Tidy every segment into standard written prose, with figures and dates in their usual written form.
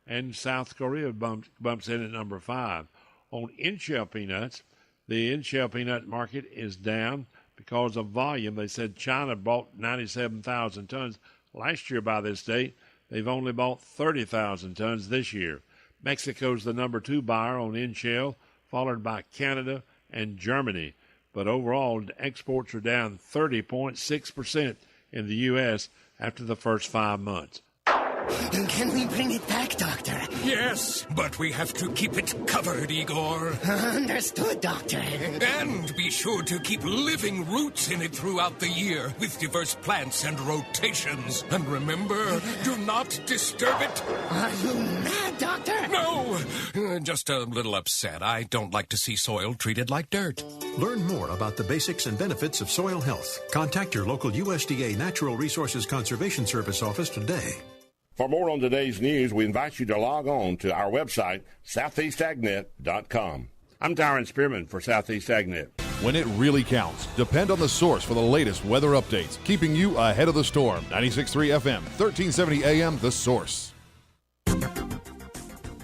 and South Korea bumps in at number 5. On in-shell peanuts, the in-shell peanut market is down because of volume. They said China bought 97,000 tons last year by this date. They've only bought 30,000 tons this year. Mexico's the number 2 buyer on in-shell, followed by Canada and Germany. But overall, exports are down 30.6% in the U.S. after the first 5 months. Can we bring it back, Doctor? Yes, but we have to keep it covered, Igor. Understood, Doctor. And be sure to keep living roots in it throughout the year with diverse plants and rotations. And remember, do not disturb it. Are you mad, Doctor? No, just a little upset. I don't like to see soil treated like dirt. Learn more about the basics and benefits of soil health. Contact your local USDA Natural Resources Conservation Service office today. For more on today's news, we invite you to log on to our website, southeastagnet.com. I'm Tyron Spearman for Southeast AgNet. When it really counts, depend on the source for the latest weather updates, keeping you ahead of the storm. 96.3 FM, 1370 AM, The Source.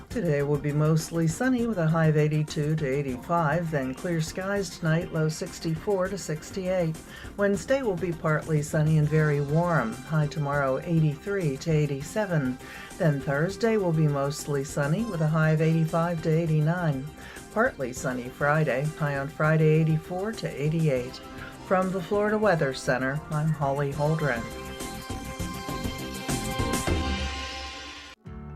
Today will be mostly sunny with a high of 82 to 85, then clear skies tonight, low 64 to 68. Wednesday will be partly sunny and very warm, high tomorrow 83 to 87. Then Thursday will be mostly sunny with a high of 85 to 89. Partly sunny Friday, high on Friday 84 to 88. From the Florida Weather Center, I'm Holly Holdren.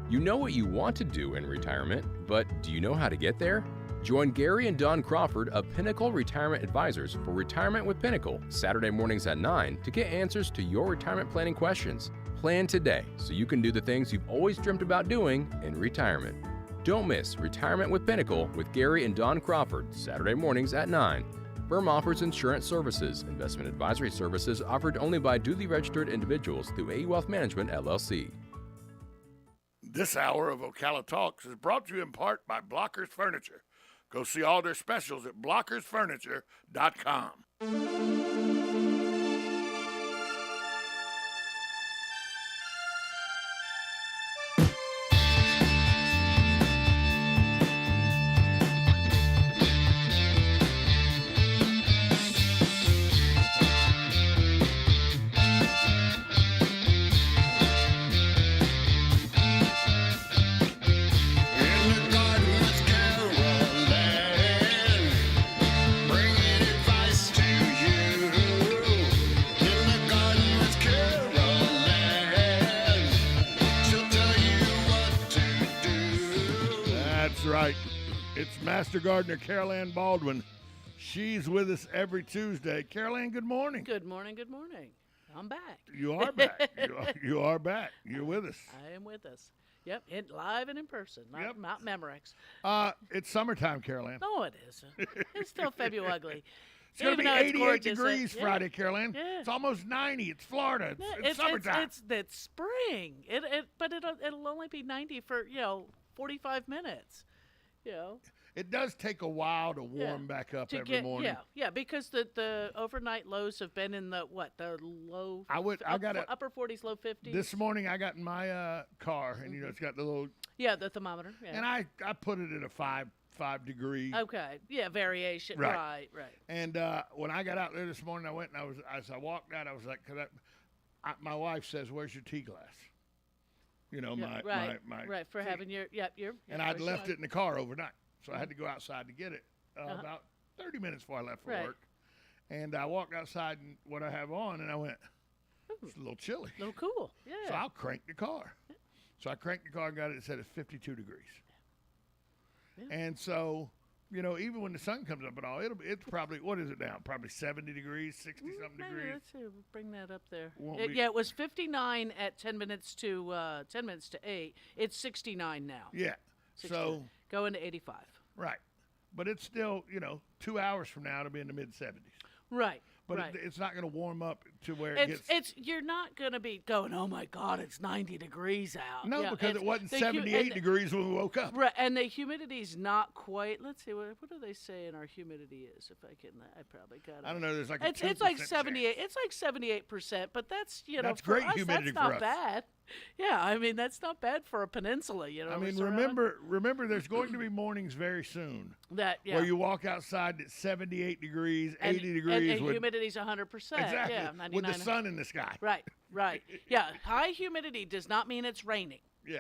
You know what you want to do in retirement, but do you know how to get there? Join Gary and Don Crawford of Pinnacle Retirement Advisors for Retirement with Pinnacle, Saturday mornings at 9 to get answers to your retirement planning questions. Plan today so you can do the things you've always dreamt about doing in retirement. Don't miss Retirement with Pinnacle with Gary and Don Crawford, Saturday mornings at 9. Firm offers insurance services. Investment advisory services offered only by duly registered individuals through AE Wealth Management, LLC. This hour of Ocala Talks is brought to you in part by Blockers Furniture. Go see all their specials at blockersfurniture.com. Right. It's Master Gardener Carol Ann Baldwin. She's with us every Tuesday. Carol Ann, good morning. Good morning, good morning. I'm back. You are back. you are back. You're with us. I am with us. Yep, live and in person, not Mount Memorex. It's summertime, Carol Ann. No, it isn't. It's still February ugly. It's going to be 88 degrees Friday, Carol Ann. Yeah. It's almost 90. It's Florida. It's summertime. It's spring. But it'll only be 90 for 45 minutes. It does take a while to warm back up every morning. Yeah, because the overnight lows have been in the low. Upper 40s, low 50s. This morning I got in my car, and it's got the little the thermometer. Yeah. And I put it at a 5 degree. Okay, variation. Right. And when I got out there this morning, I went and as I walked out, I was like, my wife says, "Where's your tea glass?" Right, for having your and I'd left it in the car overnight, so I had to go outside to get it about 30 minutes before I left for work. And I walked outside and what I have on, and I went, it's a little chilly. A little cool, yeah. So I'll crank the car. So I cranked the car and got it set at 52 degrees. Yeah. And so, even when the sun comes up and all, it's probably, what is it now? Probably 70 degrees, 60-something degrees. Let's see, we'll bring that up there. It was 59 at 10 minutes to 8. It's 69 now. Yeah. 69. So going to 85. Right. But it's still, 2 hours from now it'll be in the mid-70s. Right. But it's not going to warm up to where it gets. You're not going to be going, oh my God, it's 90 degrees out. No, because it wasn't 78 degrees when we woke up. Right, and the humidity's not quite. Let's see, what do they say in our humidity is? If I can, I probably got it. I don't know. There's like a it's like 78. chance. It's like 78%, but that's that's for great us, humidity that's not for us. bad. Yeah, I mean that's not bad for a peninsula. I mean, remember, there's going to be mornings very soon where you walk outside at 78 degrees, 80 degrees, and humidity's 100%. Exactly, yeah, 99. with the sun in the sky. Right. Yeah, high humidity does not mean it's raining. Yeah,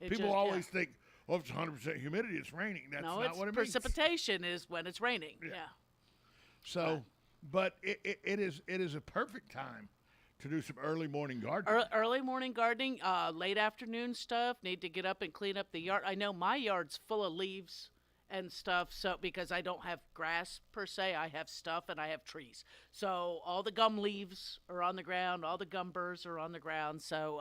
people always think, well, if it's 100% humidity, it's raining. That's not what it means. Precipitation is when it's raining. Yeah. So, but it is a perfect time to do some early morning gardening. Early morning gardening, late afternoon stuff. Need to get up and clean up the yard. I know my yard's full of leaves and stuff, so because I don't have grass per se, I have stuff and I have trees. So all the gum leaves are on the ground, all the gum burrs are on the ground. So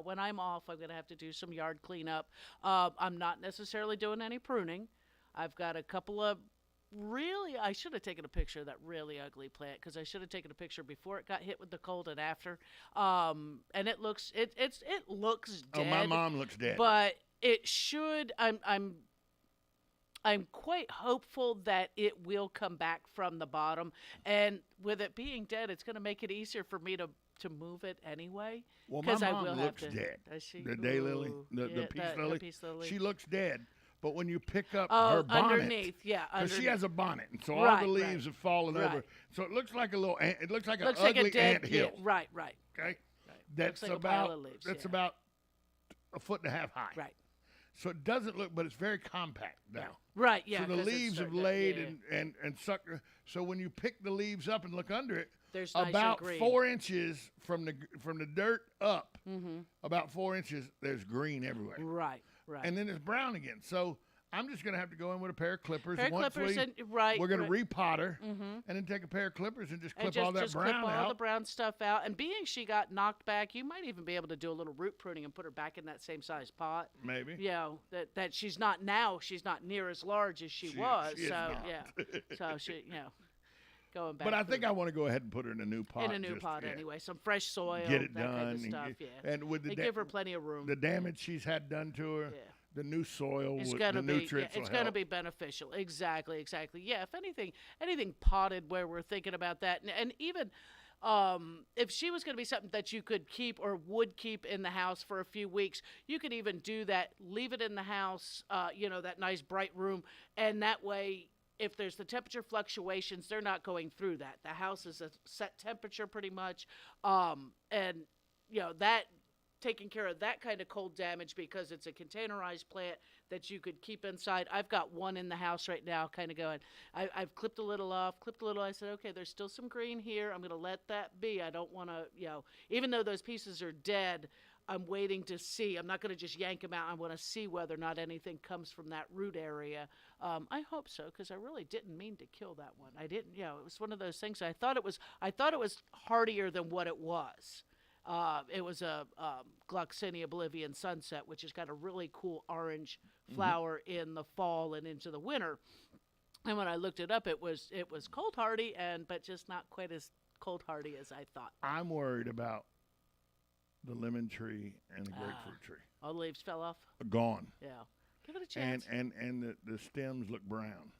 when I'm off, I'm gonna have to do some yard cleanup. I'm not necessarily doing any pruning. I've got a couple of I should have taken a picture of that really ugly plant because I should have taken a picture before it got hit with the cold and after. And it looks it looks dead. Oh, my mom looks dead. But it should. I'm quite hopeful that it will come back from the bottom, and with it being dead, it's going to make it easier for me to move it anyway. Well, my mom looks dead. Does she? The daylily, the peace lily. She looks dead. But when you pick up her bonnet, underneath, because she has a bonnet, and so all the leaves have fallen over, so it looks like a little ant. It looks like an ugly ant hill. Yeah, right. Okay, that's like about about a foot and a half high. Right. So it doesn't look, but it's very compact now. Right. Yeah. So the leaves have laid and sucked. So when you pick the leaves up and look under it, there's about 4 inches from the dirt up, about 4 inches, there's green everywhere. Right. And then it's brown again. So I'm just going to have to go in with a pair of clippers. We're going to repot her, and then take a pair of clippers and just clip all that brown out. Clip all the brown stuff out. And being she got knocked back, you might even be able to do a little root pruning and put her back in that same size pot. Maybe. That she's not now. She's not near as large as she was. So she, going back. But I think I want to go ahead and put her in a new pot. Anyway. Some fresh soil. Get it that done. Kind of stuff, and with they give her plenty of room. The damage she's had done to her. Yeah. The new soil it's with gonna the nutrients it's going to be beneficial. Exactly. Yeah, if anything potted where we're thinking about that. And even if she was going to be something that you could keep or would keep in the house for a few weeks, you could even do that, leave it in the house, that nice bright room, and that way if there's the temperature fluctuations, they're not going through that. The house is a set temperature pretty much, and that taking care of that kind of cold damage because it's a containerized plant that you could keep inside. I've got one in the house right now kind of going. I've clipped a little off. I said, okay, there's still some green here. I'm going to let that be. I don't want to, even though those pieces are dead, I'm waiting to see. I'm not going to just yank them out. I want to see whether or not anything comes from that root area. I hope so, because I really didn't mean to kill that one. I didn't. It was one of those things. I thought it was hardier than what it was. It was a Gloxinia Bolivian sunset, which has got a really cool orange flower in the fall and into the winter. And when I looked it up, it was cold hardy, but just not quite as cold hardy as I thought. I'm worried about the lemon tree and the grapefruit tree. All the leaves fell off? Gone. Yeah. Give it a chance. And the stems look brown.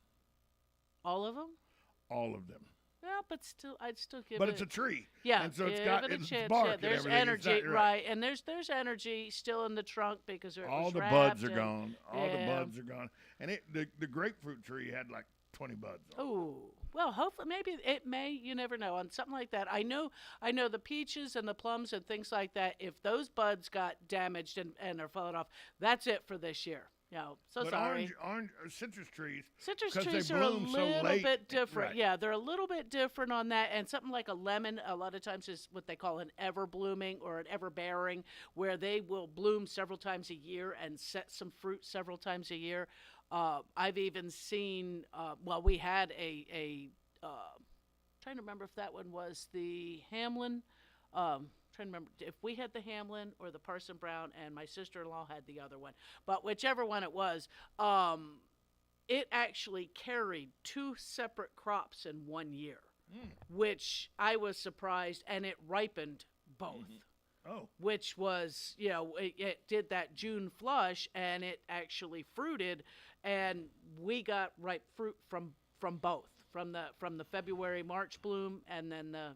All of them? All of them. Yeah, but still, I'd still give it. But it's a tree. Yeah, and so it's got it a its chance. bark Yeah, there's and everything. energy, right? And there's energy still in the trunk because all the buds are gone. All the buds are gone. And the grapefruit tree had like 20 buds. Oh, well, hopefully, maybe it may. You never know on something like that. I know the peaches and the plums and things like that. If those buds got damaged and are falling off, that's it for this year. So but sorry. Orange citrus trees. Citrus trees are a little bit different. Right. Yeah, they're a little bit different on that. And something like a lemon, a lot of times is what they call an ever blooming or an ever bearing, where they will bloom several times a year and set some fruit several times a year. I've even seen. We had a. Trying to remember if that one was the Hamlin. Trying to remember if we had the Hamlin or the Parson Brown, and my sister-in-law had the other one. But whichever one it was, it actually carried two separate crops in 1 year. which I was surprised, and it ripened both. Oh. Which was, it did that June flush, and it actually fruited, and we got ripe fruit from both, from the February March bloom, and then the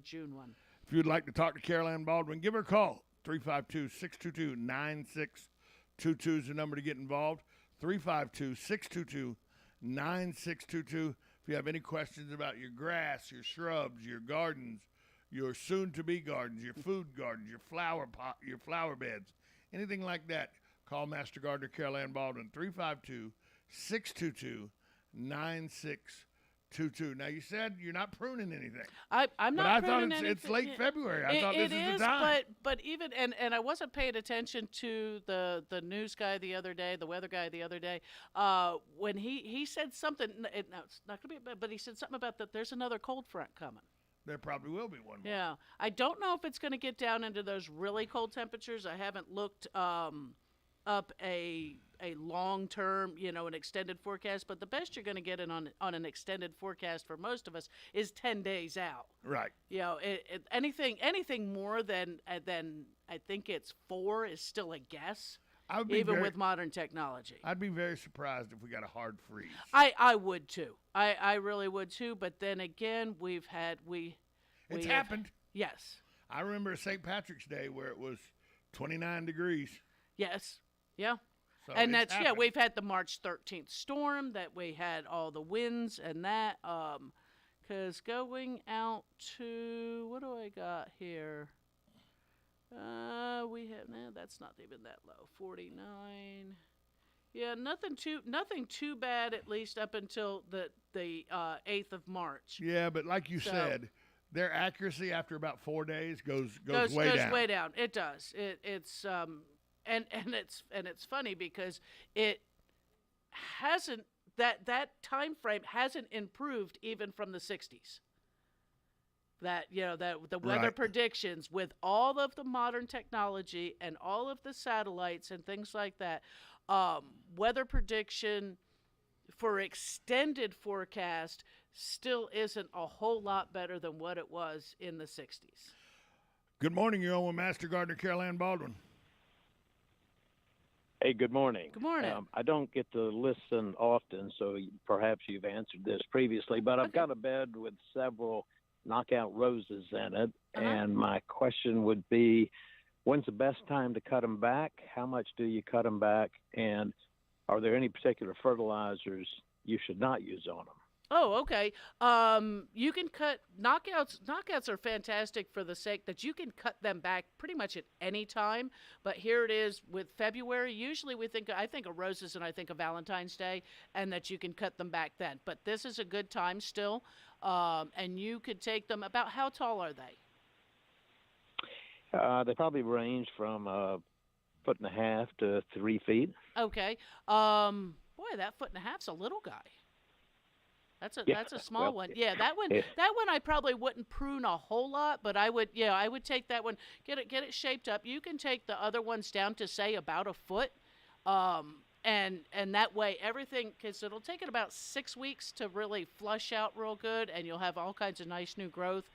June one. If you'd like to talk to Carol Ann Baldwin, give her a call. 352-622-9622 is the number to get involved. 352-622-9622. If you have any questions about your grass, your shrubs, your gardens, your soon-to-be gardens, your food gardens, your flower pot, your flower beds, anything like that, call Master Gardener Carol Ann Baldwin, 352-622-9622. Now, you said you're not pruning anything. I'm not but I pruning thought anything. it's late February. I thought this is the time. But even, and I wasn't paying attention to the news guy the other day, the weather guy the other day, when he said something, no, it's not going to be, but he said something about that there's another cold front coming. There probably will be one more. Yeah. I don't know if it's going to get down into those really cold temperatures. I haven't looked up a long-term, an extended forecast, but the best you're going to get on an extended forecast for most of us is 10 days out. Right. Anything more than I think it's 4 is still a guess. With modern technology. I'd be very surprised if we got a hard freeze. I would too. I really would too. But then again, it's happened. Yes. I remember St. Patrick's Day where it was 29 degrees. Yes. Yeah. So and happened. we've had the March 13th storm that we had all the winds and that. Because going out to, what do I got here? We have, that's not even that low. 49. Yeah, nothing too bad, at least up until the 8th of March. Yeah, but like you said, their accuracy after about 4 days goes way down. Goes way down. It does. It's and it's funny because it hasn't that time frame hasn't improved even from the 60s. That the weather predictions with all of the modern technology and all of the satellites and things like that, weather prediction for extended forecast still isn't a whole lot better than what it was in the 60s. Good morning, you're on with Master Gardener Carol Ann Baldwin. Hey, good morning. Good morning. I don't get to listen often, so perhaps you've answered this previously, but I've got a bed with several knockout roses in it, and my question would be, when's the best time to cut them back? How much do you cut them back? And are there any particular fertilizers you should not use on them? Oh, okay. You can cut knockouts. Knockouts are fantastic for the sake that you can cut them back pretty much at any time. But here it is with February. Usually I think of roses and I think of Valentine's Day, and that you can cut them back then. But this is a good time still, and you could take them. About how tall are they? They probably range from 1.5 feet to 3 feet. Okay. Boy, that 1.5 feet's a little guy. That's a small one. Yeah, that one I probably wouldn't prune a whole lot, but I would take that one, get it shaped up. You can take the other ones down to say about a foot, and that way everything, because it'll take it about 6 weeks to really flush out real good, and you'll have all kinds of nice new growth.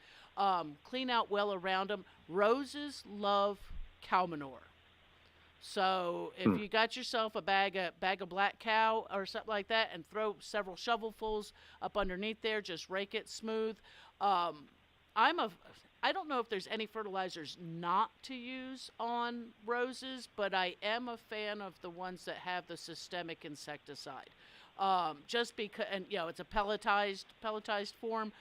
Clean out well around them. Roses love cow manure. So if you got yourself a bag of black cow or something like that, and throw several shovelfuls up underneath there, just rake it smooth. I don't know if there's any fertilizers not to use on roses, but I am a fan of the ones that have the systemic insecticide. Just because, and it's a pelletized form.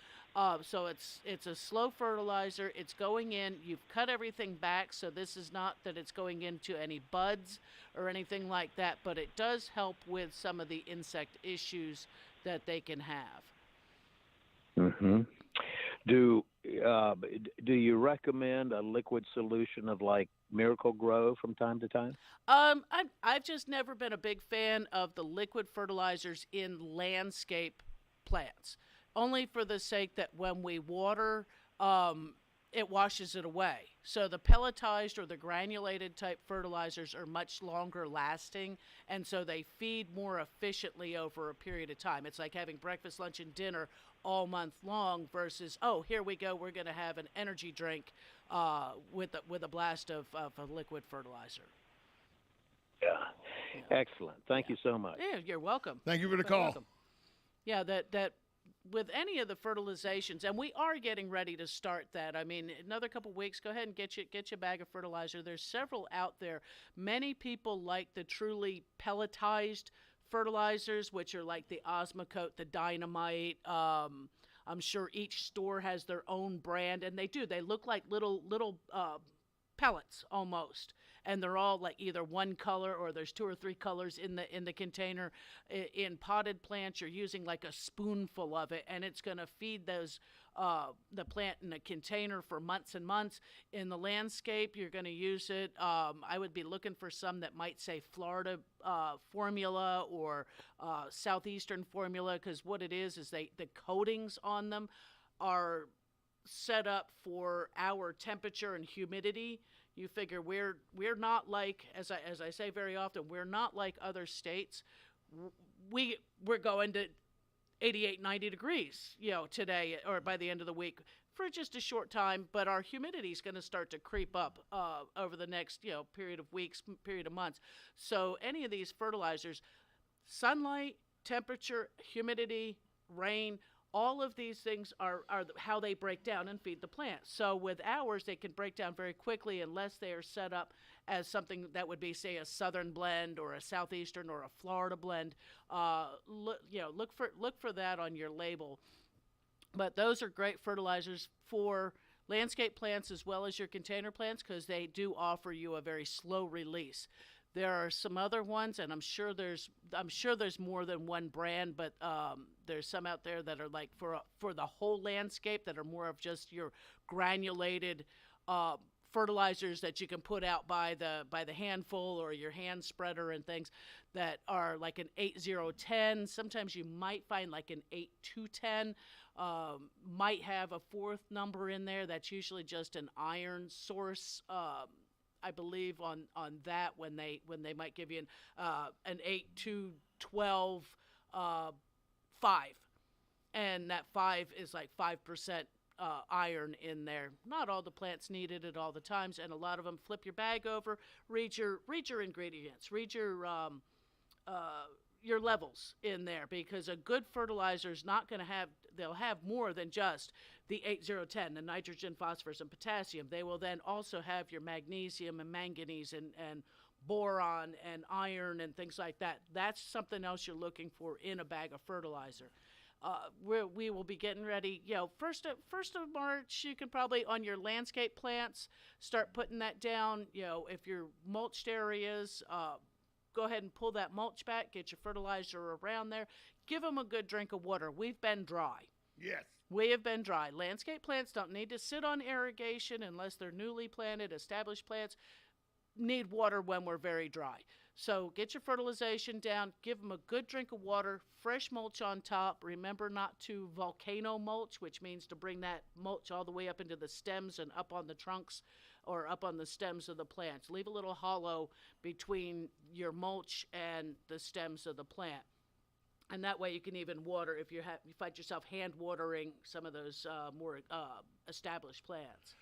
So it's a slow fertilizer. It's going in. You've cut everything back, so this is not that it's going into any buds or anything like that, but it does help with some of the insect issues that they can have. Mm-hmm. Do you recommend a liquid solution of like Miracle Grow from time to time? I've just never been a big fan of the liquid fertilizers in landscape plants. Only for the sake that when we water, it washes it away. So the pelletized or the granulated type fertilizers are much longer lasting, and so they feed more efficiently over a period of time. It's like having breakfast, lunch, and dinner all month long versus, oh, here we go, we're going to have an energy drink with a blast of a liquid fertilizer. Yeah. Excellent. Thank you so much. Yeah, you're welcome. Thank you for the You're call. welcome. Yeah, that with any of the fertilizations, and we are getting ready to start that. I mean, another couple weeks, go ahead and get you a bag of fertilizer. There's several out there. Many people like the truly pelletized fertilizers, which are like the Osmocote, the Dynamite. I'm sure each store has their own brand, and they do. They look like little pellets almost, and they're all like either one color or there's 2 or 3 colors in the container. In potted plants, you're using like a spoonful of it, and it's going to feed those the plant in a container for months and months. In the landscape, you're going to use it. I would be looking for some that might say Florida formula or Southeastern formula, because what it is the coatings on them are set up for our temperature and humidity. You figure we're not like, as I say very often, we're not like other states. We're going to 88, 90 degrees, today or by the end of the week for just a short time, but our humidity is going to start to creep up over the next, period of weeks, period of months. So any of these fertilizers, sunlight, temperature, humidity, rain, all of these things are how they break down and feed the plant. So with ours, they can break down very quickly unless they are set up as something that would be, say, a southern blend or a southeastern or a Florida blend. Look for that on your label. But those are great fertilizers for landscape plants as well as your container plants, because they do offer you a very slow release. There are some other ones, and I'm sure there's more than one brand, but there's some out there that are like for the whole landscape that are more of just your granulated fertilizers that you can put out by the handful or your hand spreader and things that are like an 8010. Sometimes you might find like an 8210. Might have a 4th number in there. That's usually just an iron source. I believe on that when they might give you an 8212 5, and that 5 is like 5% iron in there. Not all the plants need it at all the times, and a lot of them flip your bag over, read your ingredients, read your levels in there, because a good fertilizer is not going to have, they'll have more than just the 8010, the nitrogen, phosphorus, and potassium. They will then also have your magnesium and manganese and boron and iron and things like that. That's something else you're looking for in a bag of fertilizer. We will be getting ready, first of March, you can probably, on your landscape plants, start putting that down. If your mulched areas, go ahead and pull that mulch back, get your fertilizer around there, give them a good drink of water. We've been dry. Yes. We have been dry. Landscape plants don't need to sit on irrigation unless they're newly planted. Established plants need water when we're very dry. So get your fertilization down, give them a good drink of water, fresh mulch on top. Remember not to volcano mulch, which means to bring that mulch all the way up into the stems and up on the trunks or up on the stems of the plants. Leave a little hollow between your mulch and the stems of the plant. And that way you can even water if you find yourself hand watering some of those more established plants.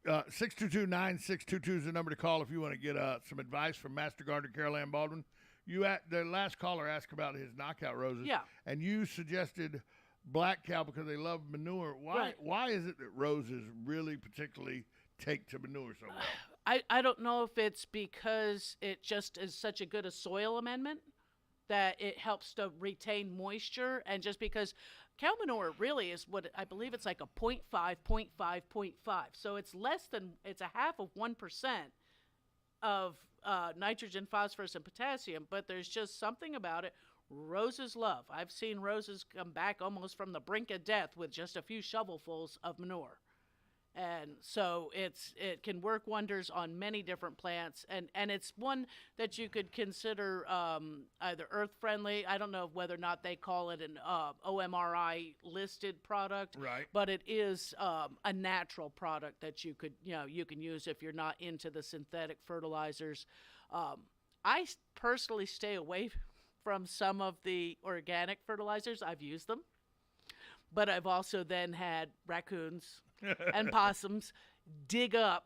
622-9622 is the number to call if you want to get some advice from Master Gardener Carol Ann Baldwin. The last caller asked about his knockout roses. Yeah. And you suggested black cow because they love manure. Why is it that roses really particularly take to manure so well? I don't know if it's because it just is such a good a soil amendment that it helps to retain moisture, and just because cow manure really is what I believe it's like a 0.5. So it's it's a half of 1% of nitrogen, phosphorus, and potassium, but there's just something about it roses love. I've seen roses come back almost from the brink of death with just a few shovelfuls of manure. And so it can work wonders on many different plants, and it's one that you could consider either earth-friendly. I don't know whether or not they call it an OMRI listed product, Right. but it is a natural product that you can use if you're not into the synthetic fertilizers. I personally stay away from some of the organic fertilizers. I've used them, but I've also then had raccoons and possums dig up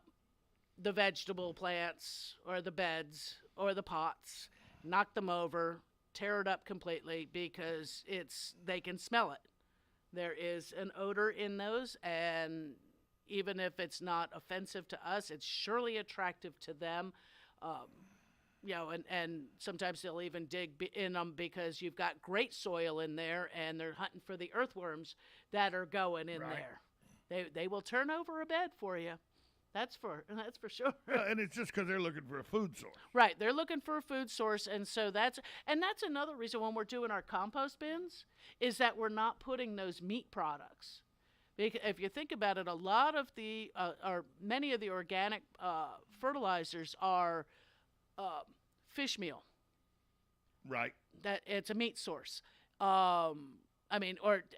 the vegetable plants or the beds or the pots, knock them over, tear it up completely because they can smell it. There is an odor in those, and even if it's not offensive to us, it's surely attractive to them. And sometimes they'll even dig in them because you've got great soil in there, and they're hunting for the earthworms that are going in there. They will turn over a bed for you. That's for sure. Yeah, and it's just because they're looking for a food source. Right, they're looking for a food source, and so that's another reason when we're doing our compost bins is that we're not putting those meat products. Because if you think about it, a lot of the or many of the organic fertilizers are fish meal. Right. That it's a meat source. Or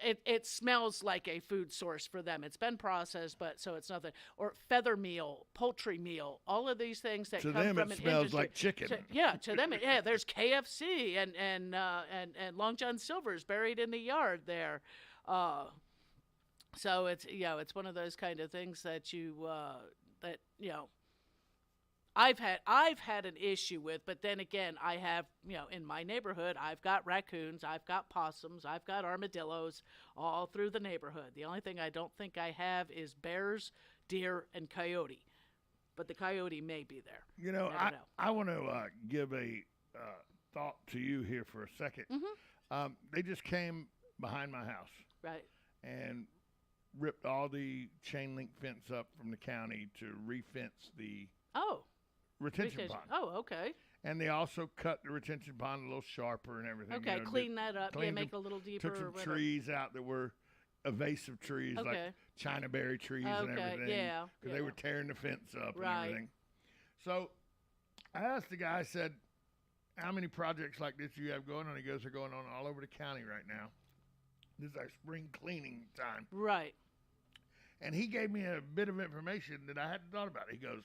it smells like a food source for them. It's been processed, but so it's nothing. Or feather meal, poultry meal, all of these things that to come them from it an smells industry. like chicken. To them, there's KFC and Long John Silver's buried in the yard there. So it's one of those kind of things that I've had an issue with, but then again, I have, in my neighborhood, I've got raccoons, I've got possums, I've got armadillos all through the neighborhood. The only thing I don't think I have is bears, deer, and coyote. But the coyote may be there. I want to give a thought to you here for a second. Mm-hmm. They just came behind my house. Right. And ripped all the chain link fence up from the county to re-fence the retention pond. Oh, okay. And they also cut the retention pond a little sharper and everything. Okay, clean that up. Yeah, make it a little deeper. Took some or whatever. trees out that were invasive trees, like China berry trees and everything. Yeah. Because they were tearing the fence up and Right. everything. So I asked the guy, I said, how many projects like this do you have going on? He goes, they're going on all over the county right now. This is our spring cleaning time. Right. And he gave me a bit of information that I hadn't thought about. He goes,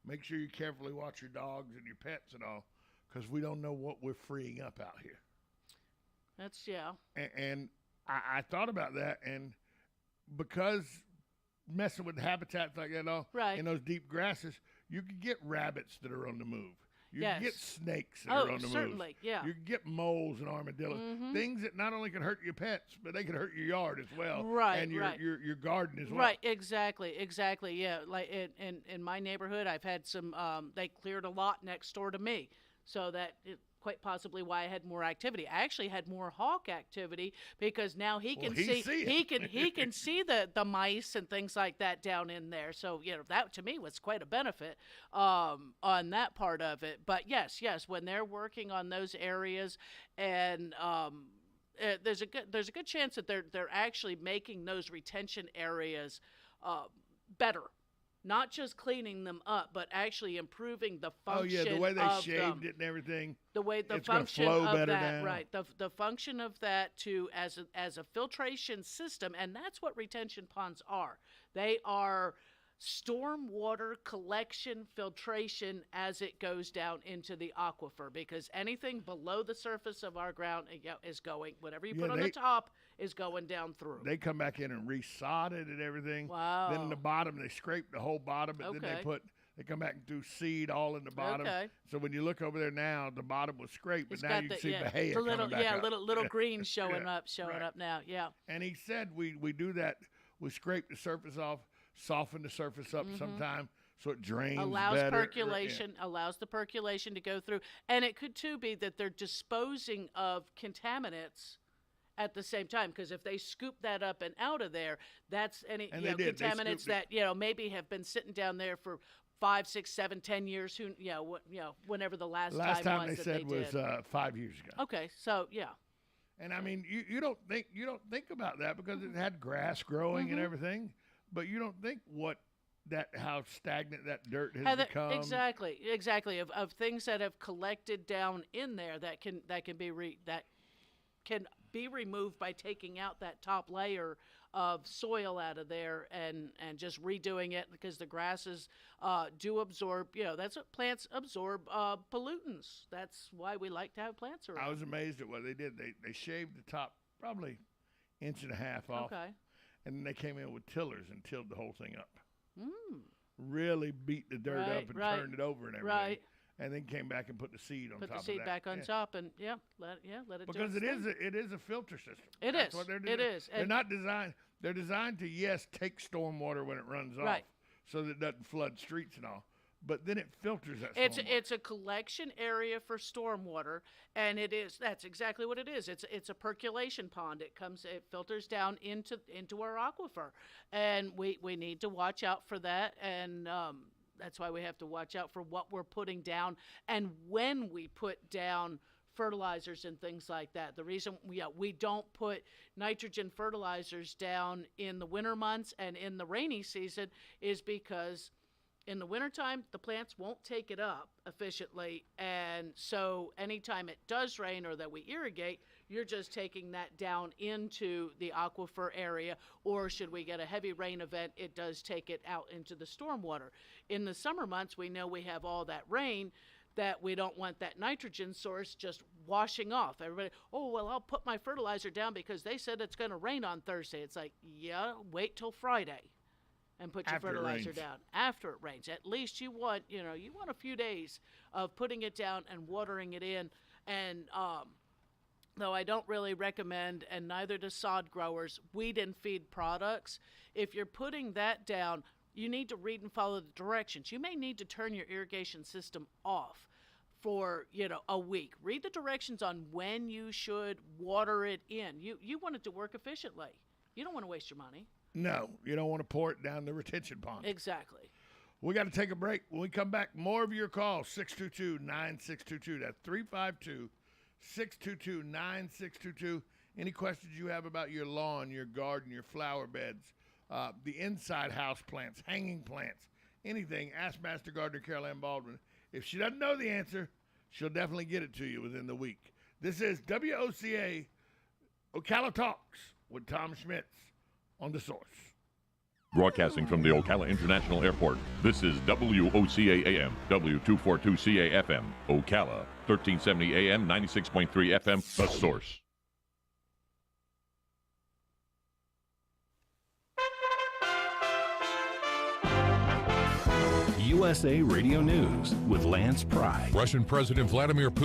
make sure you carefully watch your dogs and your pets and all, because we don't know what we're freeing up out here. That's, And I thought about that, and because messing with habitats like that and all, in those deep grasses, you could get rabbits that are on the move. You can get snakes that are on the certainly, move. yeah. You can get moles and armadillos. Mm-hmm. Things that not only can hurt your pets, but they can hurt your yard as well. Right, and your garden as well. Right, exactly, yeah. Like in my neighborhood, I've had some. They cleared a lot next door to me, so that quite possibly why I had more activity. I actually had more hawk activity because now he can see he can see the mice and things like that down in there. So that to me was quite a benefit on that part of it. But yes, when they're working on those areas, and there's a good chance that they're actually making those retention areas better. Not just cleaning them up, but actually improving the function of them. Oh, yeah, the way they shaved it and everything. The way the it's function flow of better that, down. right? The function of that as a filtration system, and that's what retention ponds are. They are storm water collection filtration as it goes down into the aquifer, because anything below the surface of our ground is going, whatever you put on the top is going down through. They come back in and re-sod it and everything. Wow. Then in the bottom, they scrape the whole bottom, but then they come back and do seed all in the bottom. Okay. So when you look over there now, the bottom was scraped, but It's now got you the, can see yeah, Bahia the little, coming back up. little green showing up now. Yeah. And he said we do that. We scrape the surface off, soften the surface up sometime so it drains allows better. percolation, allows the percolation to go through. And it could too be that they're disposing of contaminants at the same time, because if they scoop that up and out of there, that's any contaminants that maybe have been sitting down there for 5, 6, 7, 10 years. Whenever the last time they said was 5 years ago. Okay, so yeah. And I mean, you don't think about that because it had grass growing and everything, But you don't think how stagnant that dirt has become. Exactly. Of things that have collected down in there that can be removed by taking out that top layer of soil out of there and just redoing it, because the grasses do absorb. That's what plants absorb, pollutants. That's why we like to have plants around. I was amazed at what they did. They shaved the top probably 1.5 inches off. Okay. And then they came in with tillers and tilled the whole thing up. Really beat the dirt up and turned it over and everything. Right. And then came back and put the seed on top of that. Put the seed back on top and let it because do its thing. it is a filter system. That's what they're doing. It is. They're not designed. They're designed to take storm water when it runs off, so that it doesn't flood streets and all. But then it filters that storm water. It's a collection area for stormwater, and that's exactly what it is. It's a percolation pond. It filters down into our aquifer, and we need to watch out for that, and that's why we have to watch out for what we're putting down and when we put down fertilizers and things like that. The reason we don't put nitrogen fertilizers down in the winter months and in the rainy season is because in the wintertime, the plants won't take it up efficiently, and so anytime it does rain or that we irrigate, you're just taking that down into the aquifer area, or should we get a heavy rain event, it does take it out into the stormwater. In the summer months, we know we have all that rain, that we don't want that nitrogen source just washing off. Everybody, I'll put my fertilizer down because they said it's going to rain on Thursday. It's like, wait till Friday and put your fertilizer down after it rains. At least you want a few days of putting it down and watering it in. And though I don't really recommend, and neither do sod growers, weed and feed products. If you're putting that down, you need to read and follow the directions. You may need to turn your irrigation system off for a week. Read the directions on when you should water it in. You want it to work efficiently. You don't want to waste your money. No, you don't want to pour it down the retention pond. Exactly. We got to take a break. When we come back, more of your calls, 622-9622. That's 352-622-9622. Any questions you have about your lawn, your garden, your flower beds, the inside house plants, hanging plants, anything, ask Master Gardener Carol Ann Baldwin. If she doesn't know the answer, she'll definitely get it to you within the week. This is WOCA Ocala Talks with Tom Schmitz on The Source. Broadcasting from the Ocala International Airport, this is WOCA AM, W242CA FM, Ocala, 1370 AM, 96.3 FM, The Source. USA Radio News with Lance Pry. Russian President Vladimir Putin